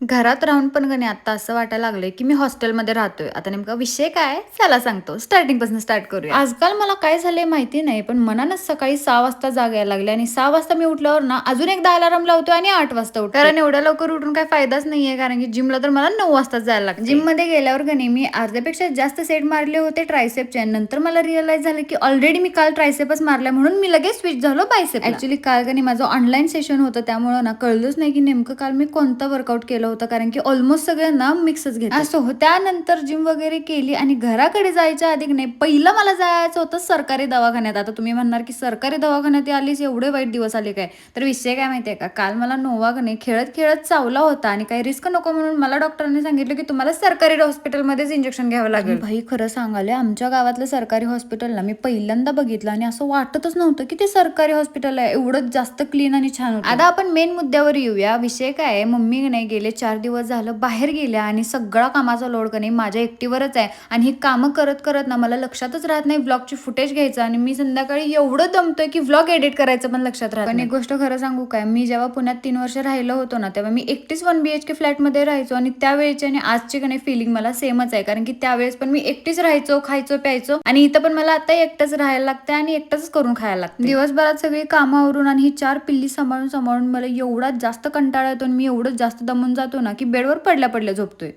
घरात राहून पण का आता असं वाटायला लागलंय, की मी हॉस्टेलमध्ये राहतोय. आता नेमका विषय काय आहे? चला सांगतो. स्टार्टिंगपासून स्टार्ट करूया. आजकाल मला काय झालंय माहिती नाही, पण मनानच सकाळी 6 वाजता जाग यायला लागली आणि 6 वाजता मी उठल्यावर ना अजून एकदा अलार्म लावतोय आणि 8 वाजता उठते. कारण एवढ्या लवकर उठून काही फायदाच नाहीये, कारण की जिमला तर मला 9 वाजताच जायला लागतं. जिममध्ये गेल्यावर का नाही मी अर्ध्यापेक्षा जास्त सेट मारले होते ट्रायसेपचे. नंतर मला रिअलाईज झालं, की ऑलरेडी मी काल ट्रायसेपच मारल्या म्हणून मी लगेच स्विच झालो बायसेपला. ॲक्चुअली काल का नाही माझं ऑनलाईन सेशन होतं, त्यामुळे ना कळलंच नाही, की नेमकं काल मी कोणता वर्कआउट केलं होतं, कारण की ऑलमोस्ट सगळ्यांना मिक्सच घेतलं. असं हो. त्यानंतर जिम वगैरे केली आणि घराकडे जायच्या आधी नाही पहिलं मला जायचं होतं सरकारी दवाखान्यात. आता तुम्ही म्हणणार, की सरकारी दवाखान्यात आलीस एवढे वाईट दिवस आले काय? तर विषय काय माहितीये का? काल मला नोवा का नाही खेळत-खेळत चावला होता आणि काही रिस्क नको म्हणून मला डॉक्टरांनी सांगितलं, की तुम्हाला सरकारी हॉस्पिटलमध्येच इंजेक्शन घ्यावं लागेल. भाई खरं सांगायला आमच्या गावातलं सरकारी हॉस्पिटलला मी पहिल्यांदा बघितलं आणि असं वाटतच नव्हतं, की ते सरकारी हॉस्पिटल आहे. एवढंच जास्त क्लीन आणि छान होतं. आता आपण मेन मुद्द्यावर येऊया. विषय काय आहे, मम्मी नाही गेले 4 दिवस झालं बाहेर गेल्या आणि सगळा कामाचा लोड का नाही माझ्या एकटीवरच आहे आणि ही कामं करत करत ना मला लक्षातच राहत नाही व्लॉगची फुटेज घ्यायचं आणि मी संध्याकाळी एवढं दमतोय की व्लॉग एडिट करायचं पण लक्षात राहत. पण एक गोष्ट खरं सांगू काय, मी जेव्हा पुण्यात 3 वर्ष राहिलो होतो ना, तेव्हा मी एकटीच 1 BHK फ्लॅटमध्ये राहायचो आणि त्यावेळेची आणि आजची का नाही फिलिंग मला सेमच आहे, कारण की त्यावेळेस पण मी एकटीच राहायचो, खायचो प्यायचो आणि इथं पण मला आता एकटंच राहायला लागतं आणि एकटंच करून खायला लागतं. दिवसभरात सगळी कामावरून आणि ही 4 पिल्ली सांभाळून सांभाळून मला एवढा जास्त कंटाळा येतो आणि मी एवढं जास्त दमून जातो ना, की बेडवर पडल्या पडल्या झोपतोय.